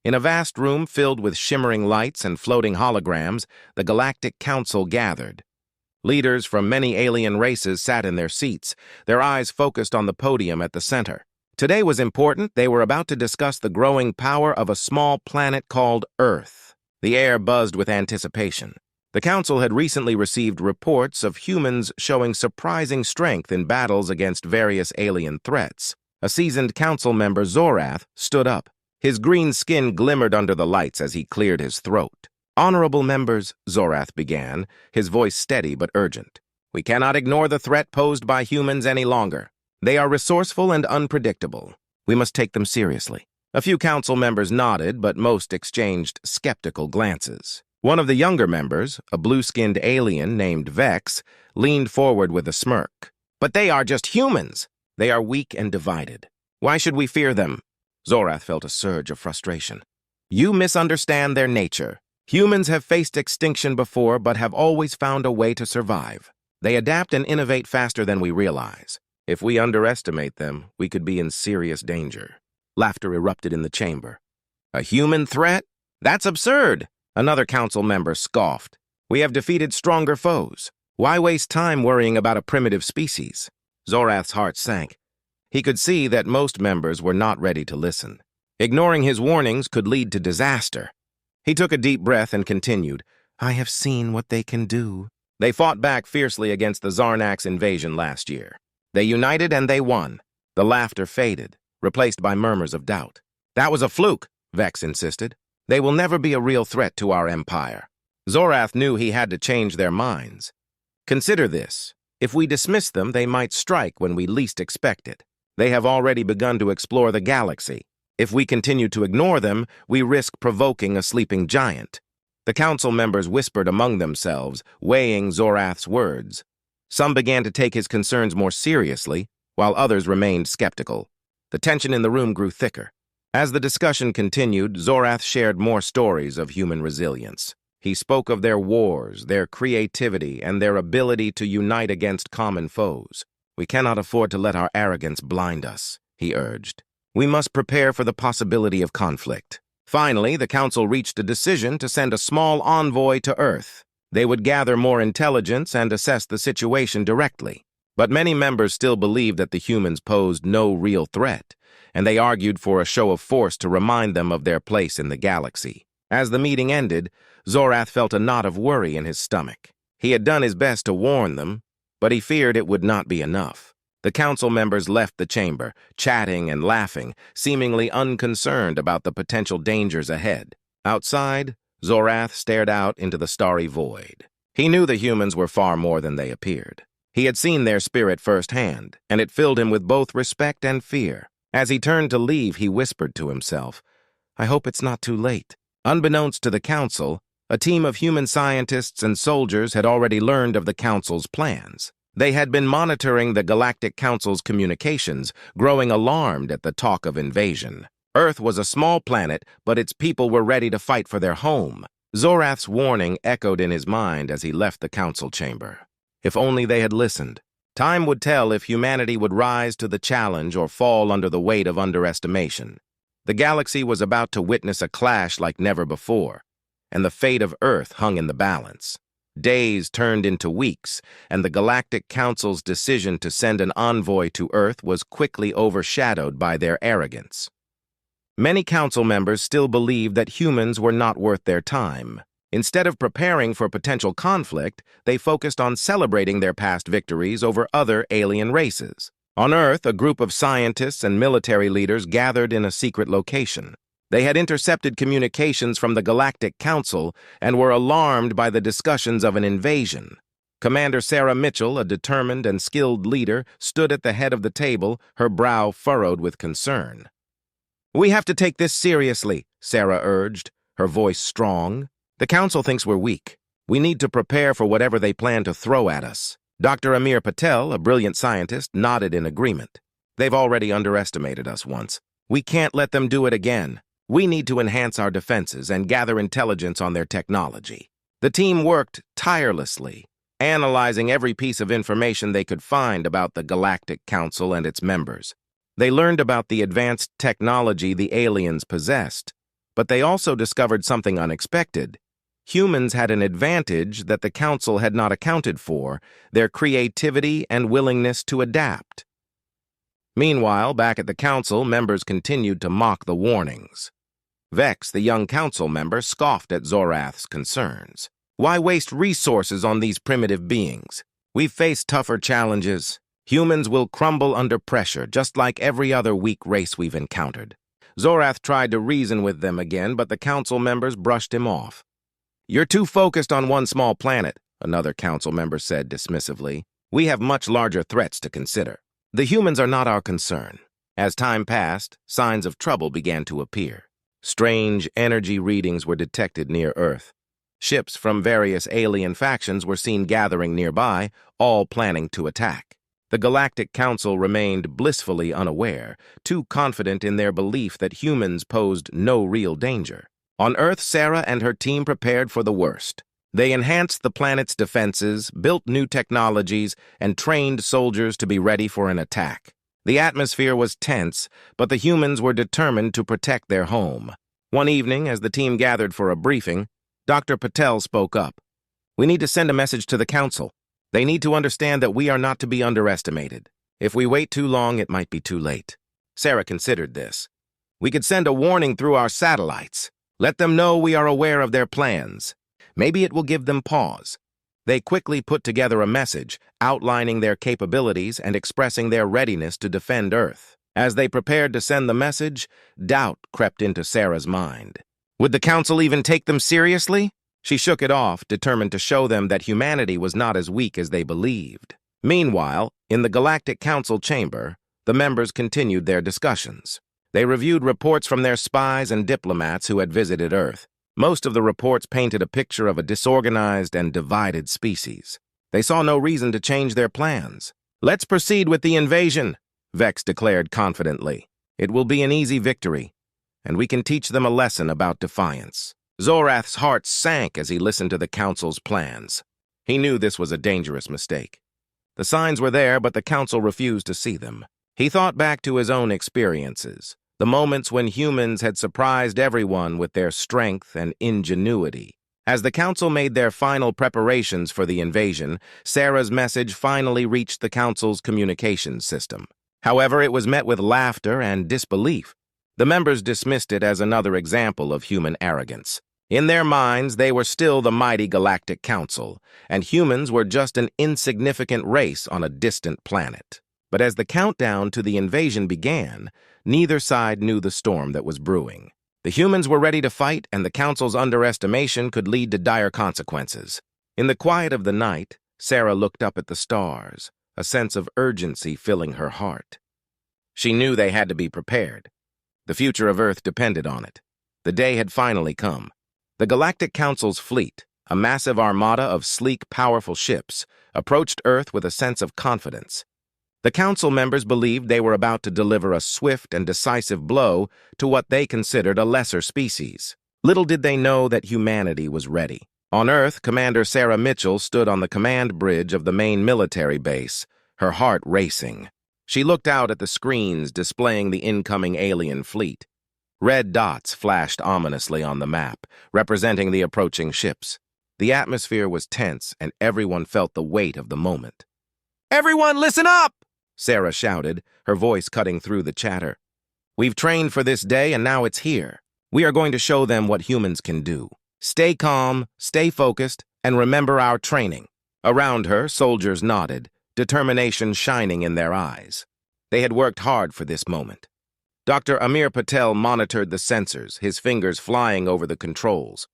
In a vast room filled with shimmering lights and floating holograms, the Galactic Council gathered. Leaders from many alien races sat in their seats, their eyes focused on the podium at the center. Today was important. They were about to discuss the growing power of a small planet called Earth. The air buzzed with anticipation. The Council had recently received reports of humans showing surprising strength in battles against various alien threats. A seasoned Council member, Zorath, stood up. His green skin glimmered under the lights as he cleared his throat. "Honorable members," Zorath began, his voice steady but urgent. "We cannot ignore the threat posed by humans any longer. They are resourceful and unpredictable. We must take them seriously." A few council members nodded, but most exchanged skeptical glances. One of the younger members, a blue-skinned alien named Vex, leaned forward with a smirk. "But they are just humans. They are weak and divided. Why should we fear them?" Zorath felt a surge of frustration. "You misunderstand their nature. Humans have faced extinction before, but have always found a way to survive. They adapt and innovate faster than we realize. If we underestimate them, we could be in serious danger." Laughter erupted in the chamber. "A human threat? That's absurd!" Another council member scoffed. "We have defeated stronger foes. Why waste time worrying about a primitive species?" Zorath's heart sank. He could see that most members were not ready to listen. Ignoring his warnings could lead to disaster. He took a deep breath and continued, "I have seen what they can do." They fought back fiercely against the Zarnak's invasion last year. They united and they won. The laughter faded, replaced by murmurs of doubt. "That was a fluke," Vex insisted. "They will never be a real threat to our empire." Zorath knew he had to change their minds. "Consider this. If we dismiss them, they might strike when we least expect it. They have already begun to explore the galaxy. If we continue to ignore them, we risk provoking a sleeping giant." The council members whispered among themselves, weighing Zorath's words. Some began to take his concerns more seriously, while others remained skeptical. The tension in the room grew thicker. As the discussion continued, Zorath shared more stories of human resilience. He spoke of their wars, their creativity, and their ability to unite against common foes. "We cannot afford to let our arrogance blind us," he urged. "We must prepare for the possibility of conflict." Finally, the council reached a decision to send a small envoy to Earth. They would gather more intelligence and assess the situation directly. But many members still believed that the humans posed no real threat, and they argued for a show of force to remind them of their place in the galaxy. As the meeting ended, Zorath felt a knot of worry in his stomach. He had done his best to warn them, but he feared it would not be enough. The council members left the chamber, chatting and laughing, seemingly unconcerned about the potential dangers ahead. Outside, Zorath stared out into the starry void. He knew the humans were far more than they appeared. He had seen their spirit firsthand, and it filled him with both respect and fear. As he turned to leave, he whispered to himself, "I hope it's not too late." Unbeknownst to the council, a team of human scientists and soldiers had already learned of the council's plans. They had been monitoring the Galactic Council's communications, growing alarmed at the talk of invasion. Earth was a small planet, but its people were ready to fight for their home. Zorath's warning echoed in his mind as he left the council chamber. If only they had listened. Time would tell if humanity would rise to the challenge or fall under the weight of underestimation. The galaxy was about to witness a clash like never before, and the fate of Earth hung in the balance. Days turned into weeks, and the Galactic Council's decision to send an envoy to Earth was quickly overshadowed by their arrogance. Many council members still believed that humans were not worth their time. Instead of preparing for potential conflict, they focused on celebrating their past victories over other alien races. On Earth, a group of scientists and military leaders gathered in a secret location. They had intercepted communications from the Galactic Council and were alarmed by the discussions of an invasion. Commander Sarah Mitchell, a determined and skilled leader, stood at the head of the table, her brow furrowed with concern. "We have to take this seriously," Sarah urged, her voice strong. "The Council thinks we're weak. We need to prepare for whatever they plan to throw at us." Dr. Amir Patel, a brilliant scientist, nodded in agreement. "They've already underestimated us once. We can't let them do it again. We need to enhance our defenses and gather intelligence on their technology." The team worked tirelessly, analyzing every piece of information they could find about the Galactic Council and its members. They learned about the advanced technology the aliens possessed, But they also discovered something unexpected. Humans had an advantage that the Council had not accounted for: their creativity and willingness to adapt. Meanwhile, back at the Council, members continued to mock the warnings. Vex, the young Council member, scoffed at Zorath's concerns. Why waste resources on these primitive beings? We've faced tougher challenges. Humans will crumble under pressure, just like every other weak race we've encountered. Zorath tried to reason with them again, but the Council members brushed him off. You're too focused on one small planet, another Council member said dismissively. We have much larger threats to consider. The humans are not our concern. As time passed, signs of trouble began to appear. Strange energy readings were detected near Earth. Ships from various alien factions were seen gathering nearby, all planning to attack. The Galactic Council remained blissfully unaware, too confident in their belief that humans posed no real danger. On Earth, Sarah and her team prepared for the worst. They enhanced the planet's defenses, built new technologies, and trained soldiers to be ready for an attack. The atmosphere was tense, but the humans were determined to protect their home. One evening, as the team gathered for a briefing, Dr. Patel spoke up. We need to send a message to the Council. They need to understand that we are not to be underestimated. If we wait too long, it might be too late. Sarah considered this. We could send a warning through our satellites. Let them know we are aware of their plans. Maybe it will give them pause. They quickly put together a message, outlining their capabilities and expressing their readiness to defend Earth. As they prepared to send the message, doubt crept into Sarah's mind. Would the Council even take them seriously? She shook it off, determined to show them that humanity was not as weak as they believed. Meanwhile, in the Galactic Council chamber, the members continued their discussions. They reviewed reports from their spies and diplomats who had visited Earth. Most of the reports painted a picture of a disorganized and divided species. They saw no reason to change their plans. Let's proceed with the invasion, Vex declared confidently. It will be an easy victory, and we can teach them a lesson about defiance. Zorath's heart sank as he listened to the Council's plans. He knew this was a dangerous mistake. The signs were there, but the Council refused to see them. He thought back to his own experiences, the moments when humans had surprised everyone with their strength and ingenuity. As the Council made their final preparations for the invasion, Sarah's message finally reached the Council's communications system. However, it was met with laughter and disbelief. The members dismissed it as another example of human arrogance. In their minds, they were still the mighty Galactic Council, and humans were just an insignificant race on a distant planet. But as the countdown to the invasion began, neither side knew the storm that was brewing. The humans were ready to fight, and the Council's underestimation could lead to dire consequences. In the quiet of the night, Sarah looked up at the stars, a sense of urgency filling her heart. She knew they had to be prepared. The future of Earth depended on it. The day had finally come. The Galactic Council's fleet, a massive armada of sleek, powerful ships, approached Earth with a sense of confidence. The Council members believed they were about to deliver a swift and decisive blow to what they considered a lesser species. Little did they know that humanity was ready. On Earth, Commander Sarah Mitchell stood on the command bridge of the main military base, her heart racing. She looked out at the screens displaying the incoming alien fleet. Red dots flashed ominously on the map, representing the approaching ships. The atmosphere was tense, and everyone felt the weight of the moment. "Everyone, listen up!" Sarah shouted, her voice cutting through the chatter. "We've trained for this day, and now it's here. We are going to show them what humans can do. Stay calm, stay focused, and remember our training." Around her, soldiers nodded, determination shining in their eyes. They had worked hard for this moment. Dr. Amir Patel monitored the sensors, his fingers flying over the controls.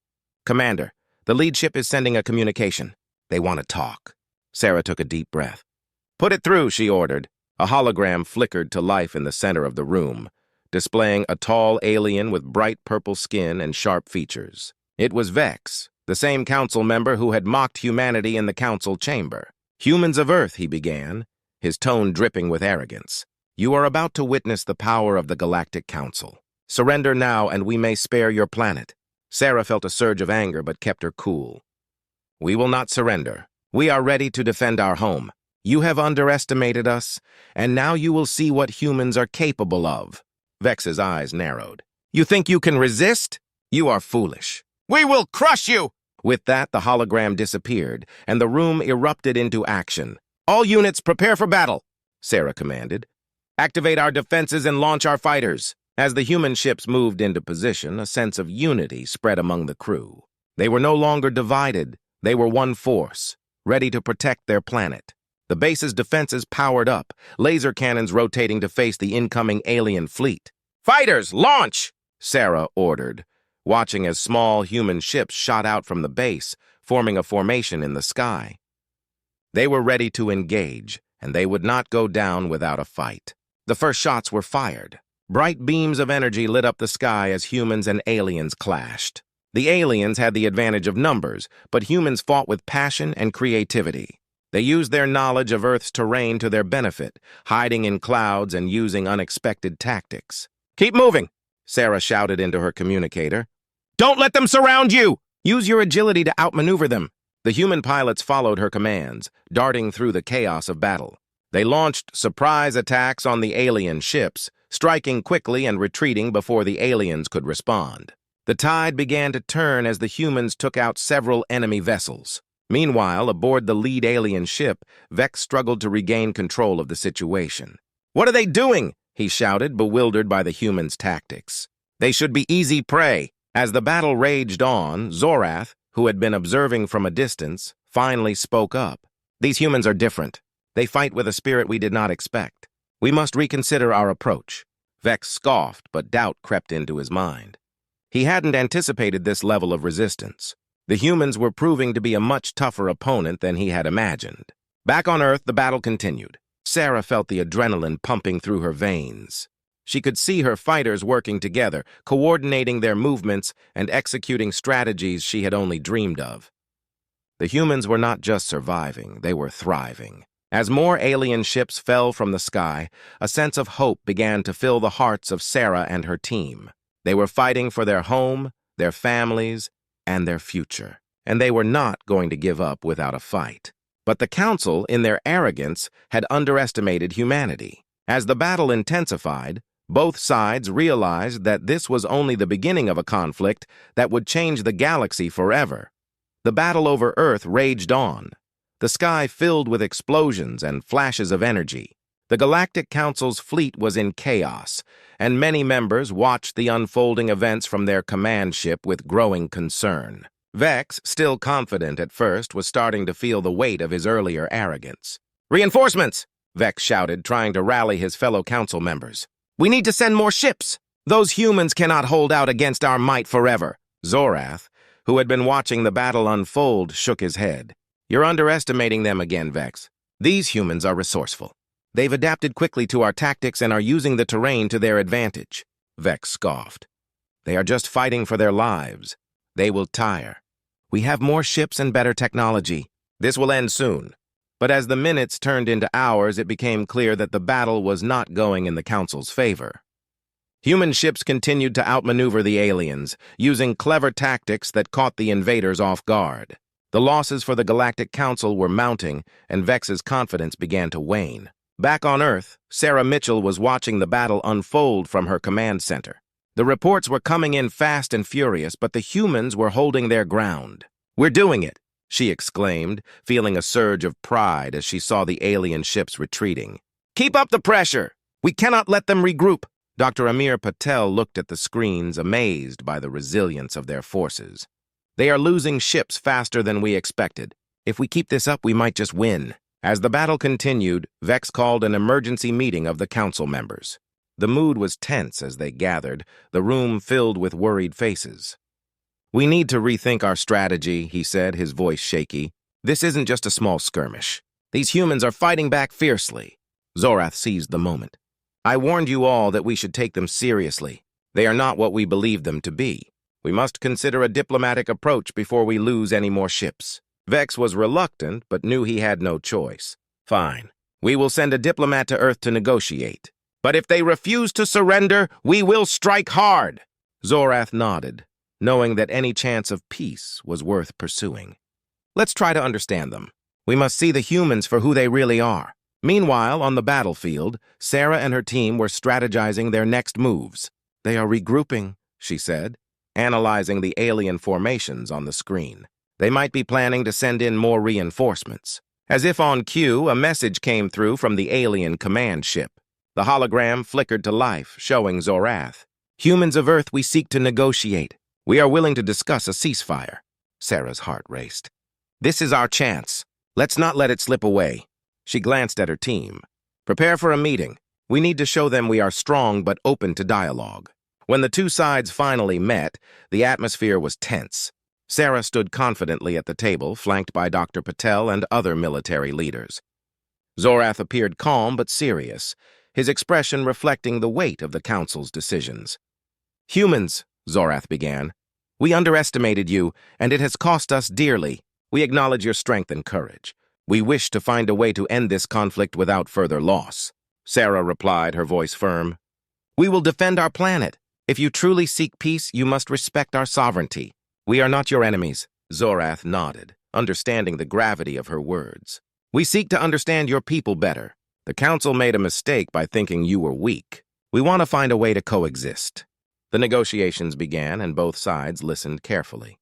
"Commander, the lead ship is sending a communication. They want to talk." Sarah took a deep breath. "Put it through," she ordered. A hologram flickered to life in the center of the room, displaying a tall alien with bright purple skin and sharp features. It was Vex, the same Council member who had mocked humanity in the Council chamber. "Humans of Earth," he began, his tone dripping with arrogance. "You are about to witness the power of the Galactic Council. Surrender now, and we may spare your planet." Sarah felt a surge of anger but kept her cool. "We will not surrender. We are ready to defend our home. You have underestimated us, and now you will see what humans are capable of." Vex's eyes narrowed. "You think you can resist?" You are foolish. We will crush you! With that, the hologram disappeared, and the room erupted into action. All units, prepare for battle, Sarah commanded. Activate our defenses and launch our fighters. As the human ships moved into position, a sense of unity spread among the crew. They were no longer divided. They were one force, ready to protect their planet. The base's defenses powered up, laser cannons rotating to face the incoming alien fleet. Fighters, launch! Sarah ordered, watching as small human ships shot out from the base, forming a formation in the sky. They were ready to engage, and they would not go down without a fight. The first shots were fired. Bright beams of energy lit up the sky as humans and aliens clashed. The aliens had the advantage of numbers, but humans fought with passion and creativity. They used their knowledge of Earth's terrain to their benefit, hiding in clouds and using unexpected tactics. Keep moving, Sarah shouted into her communicator. Don't let them surround you! Use your agility to outmaneuver them. The human pilots followed her commands, darting through the chaos of battle. They launched surprise attacks on the alien ships, striking quickly and retreating before the aliens could respond. The tide began to turn as the humans took out several enemy vessels. Meanwhile, aboard the lead alien ship, Vex struggled to regain control of the situation. What are they doing? He shouted, bewildered by the humans' tactics. They should be easy prey. As the battle raged on, Zorath, who had been observing from a distance, finally spoke up. These humans are different. They fight with a spirit we did not expect. We must reconsider our approach. Vex scoffed, but doubt crept into his mind. He hadn't anticipated this level of resistance. The humans were proving to be a much tougher opponent than he had imagined. Back on Earth, the battle continued. Sarah felt the adrenaline pumping through her veins. She could see her fighters working together, coordinating their movements and executing strategies she had only dreamed of. The humans were not just surviving, they were thriving. As more alien ships fell from the sky, a sense of hope began to fill the hearts of Sarah and her team. They were fighting for their home, their families, and their future. And they were not going to give up without a fight. But the Council, in their arrogance, had underestimated humanity. As the battle intensified, both sides realized that this was only the beginning of a conflict that would change the galaxy forever. The battle over Earth raged on. The sky filled with explosions and flashes of energy. The Galactic Council's fleet was in chaos, and many members watched the unfolding events from their command ship with growing concern. Vex, still confident at first, was starting to feel the weight of his earlier arrogance. Reinforcements! Vex shouted, trying to rally his fellow council members. We need to send more ships! Those humans cannot hold out against our might forever. Zorath, who had been watching the battle unfold, shook his head. You're underestimating them again, Vex. These humans are resourceful. They've adapted quickly to our tactics and are using the terrain to their advantage. Vex scoffed. They are just fighting for their lives. They will tire. We have more ships and better technology. This will end soon. But as the minutes turned into hours, it became clear that the battle was not going in the Council's favor. Human ships continued to outmaneuver the aliens, using clever tactics that caught the invaders off guard. The losses for the Galactic Council were mounting, and Vex's confidence began to wane. Back on Earth, Sarah Mitchell was watching the battle unfold from her command center. The reports were coming in fast and furious, but the humans were holding their ground. "We're doing it," she exclaimed, feeling a surge of pride as she saw the alien ships retreating. "Keep up the pressure! We cannot let them regroup!" Dr. Amir Patel looked at the screens, amazed by the resilience of their forces. "They are losing ships faster than we expected. If we keep this up, we might just win." As the battle continued, Vex called an emergency meeting of the council members. The mood was tense as they gathered, the room filled with worried faces. "We need to rethink our strategy," he said, his voice shaky. "This isn't just a small skirmish. These humans are fighting back fiercely." Zorath seized the moment. "I warned you all that we should take them seriously. They are not what we believed them to be. We must consider a diplomatic approach before we lose any more ships." Vex was reluctant, but knew he had no choice. "Fine. We will send a diplomat to Earth to negotiate. But if they refuse to surrender, we will strike hard." Zorath nodded, knowing that any chance of peace was worth pursuing. "Let's try to understand them. We must see the humans for who they really are." Meanwhile, on the battlefield, Sarah and her team were strategizing their next moves. "They are regrouping," she said. analyzing the alien formations on the screen. They might be planning to send in more reinforcements. As if on cue, a message came through from the alien command ship. The hologram flickered to life, showing Zorath. "Humans of Earth, we seek to negotiate. We are willing to discuss a ceasefire." Sarah's heart raced. "This is our chance. Let's not let it slip away." She glanced at her team. "Prepare for a meeting. We need to show them we are strong but open to dialogue." When the two sides finally met, the atmosphere was tense. Sarah stood confidently at the table, flanked by Dr. Patel and other military leaders. Zorath appeared calm but serious, his expression reflecting the weight of the Council's decisions. "Humans," Zorath began, "we underestimated you, and it has cost us dearly. We acknowledge your strength and courage. We wish to find a way to end this conflict without further loss." Sarah replied, her voice firm. "We will defend our planet. If you truly seek peace, you must respect our sovereignty. We are not your enemies." Zorath nodded, understanding the gravity of her words. "We seek to understand your people better. The Council made a mistake by thinking you were weak. We want to find a way to coexist." The negotiations began, and both sides listened carefully.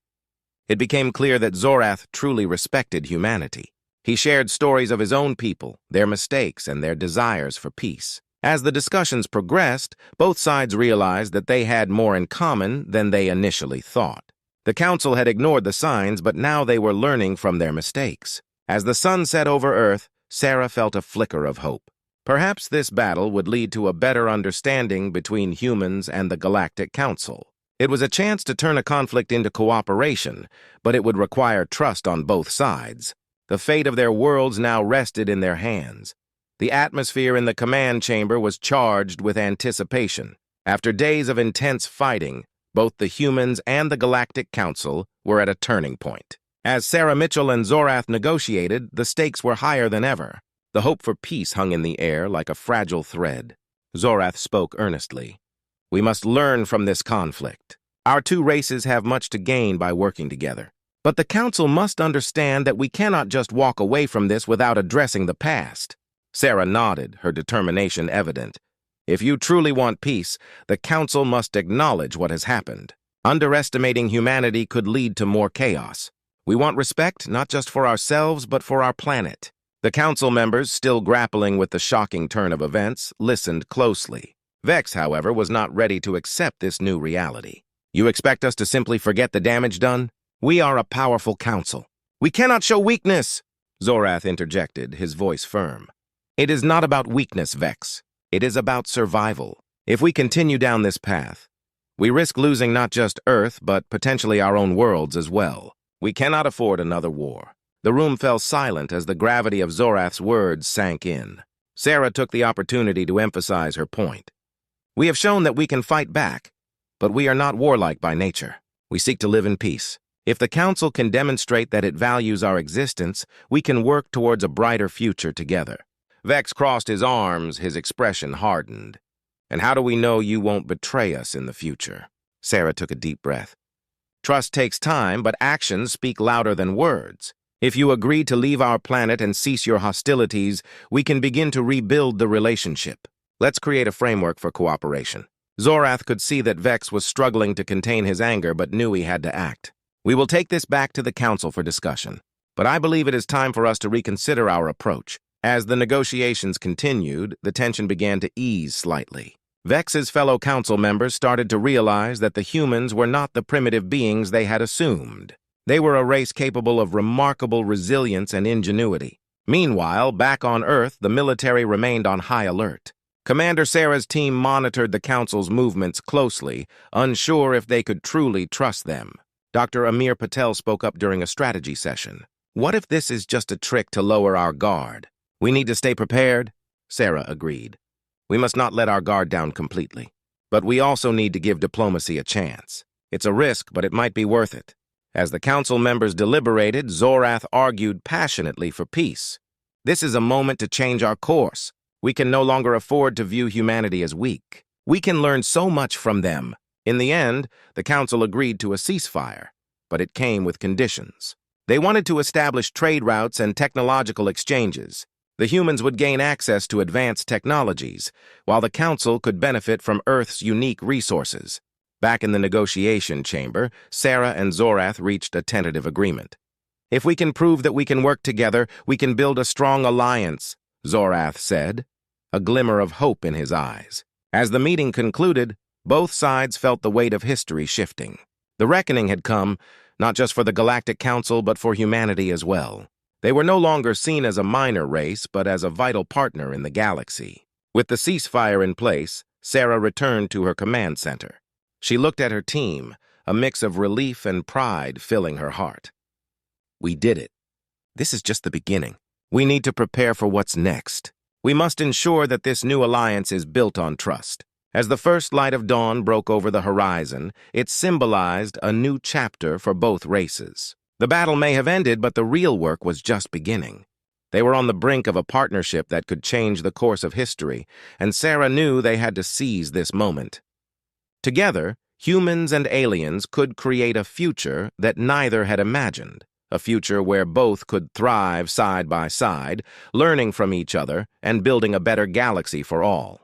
It became clear that Zorath truly respected humanity. He shared stories of his own people, their mistakes, and their desires for peace. As the discussions progressed, both sides realized that they had more in common than they initially thought. The Council had ignored the signs, but now they were learning from their mistakes. As the sun set over Earth, Sarah felt a flicker of hope. Perhaps this battle would lead to a better understanding between humans and the Galactic Council. It was a chance to turn a conflict into cooperation, but it would require trust on both sides. The fate of their worlds now rested in their hands. The atmosphere in the command chamber was charged with anticipation. After days of intense fighting, both the humans and the Galactic Council were at a turning point. As Sarah Mitchell and Zorath negotiated, the stakes were higher than ever. The hope for peace hung in the air like a fragile thread. Zorath spoke earnestly. "We must learn from this conflict. Our two races have much to gain by working together. But the Council must understand that we cannot just walk away from this without addressing the past." Sarah nodded, her determination evident. "If you truly want peace, the Council must acknowledge what has happened. Underestimating humanity could lead to more chaos. We want respect, not just for ourselves, but for our planet." The Council members, still grappling with the shocking turn of events, listened closely. Vex, however, was not ready to accept this new reality. "You expect us to simply forget the damage done? We are a powerful Council. We cannot show weakness," Zorath interjected, his voice firm. "It is not about weakness, Vex. It is about survival. If we continue down this path, we risk losing not just Earth, but potentially our own worlds as well. We cannot afford another war." The room fell silent as the gravity of Zorath's words sank in. Sarah took the opportunity to emphasize her point. "We have shown that we can fight back, but we are not warlike by nature. We seek to live in peace. If the Council can demonstrate that it values our existence, we can work towards a brighter future together." Vex crossed his arms, his expression hardened. "And how do we know you won't betray us in the future?" Sarah took a deep breath. "Trust takes time, but actions speak louder than words. If you agree to leave our planet and cease your hostilities, we can begin to rebuild the relationship. Let's create a framework for cooperation." Zorath could see that Vex was struggling to contain his anger but knew he had to act. "We will take this back to the Council for discussion, but I believe it is time for us to reconsider our approach." As the negotiations continued, the tension began to ease slightly. Vex's fellow Council members started to realize that the humans were not the primitive beings they had assumed. They were a race capable of remarkable resilience and ingenuity. Meanwhile, back on Earth, the military remained on high alert. Commander Sarah's team monitored the Council's movements closely, unsure if they could truly trust them. Dr. Amir Patel spoke up during a strategy session. "What if this is just a trick to lower our guard? We need to stay prepared," Sarah agreed. "We must not let our guard down completely. But we also need to give diplomacy a chance. It's a risk, but it might be worth it." As the Council members deliberated, Zorath argued passionately for peace. "This is a moment to change our course. We can no longer afford to view humanity as weak. We can learn so much from them." In the end, the Council agreed to a ceasefire, but it came with conditions. They wanted to establish trade routes and technological exchanges. The humans would gain access to advanced technologies, while the Council could benefit from Earth's unique resources. Back in the negotiation chamber, Sarah and Zorath reached a tentative agreement. "If we can prove that we can work together, we can build a strong alliance," Zorath said, a glimmer of hope in his eyes. As the meeting concluded, both sides felt the weight of history shifting. The reckoning had come, not just for the Galactic Council, but for humanity as well. They were no longer seen as a minor race, but as a vital partner in the galaxy. With the ceasefire in place, Sarah returned to her command center. She looked at her team, a mix of relief and pride filling her heart. "We did it. This is just the beginning. We need to prepare for what's next. We must ensure that this new alliance is built on trust." As the first light of dawn broke over the horizon, it symbolized a new chapter for both races. The battle may have ended, but the real work was just beginning. They were on the brink of a partnership that could change the course of history, and Sarah knew they had to seize this moment. Together, humans and aliens could create a future that neither had imagined, a future where both could thrive side by side, learning from each other and building a better galaxy for all.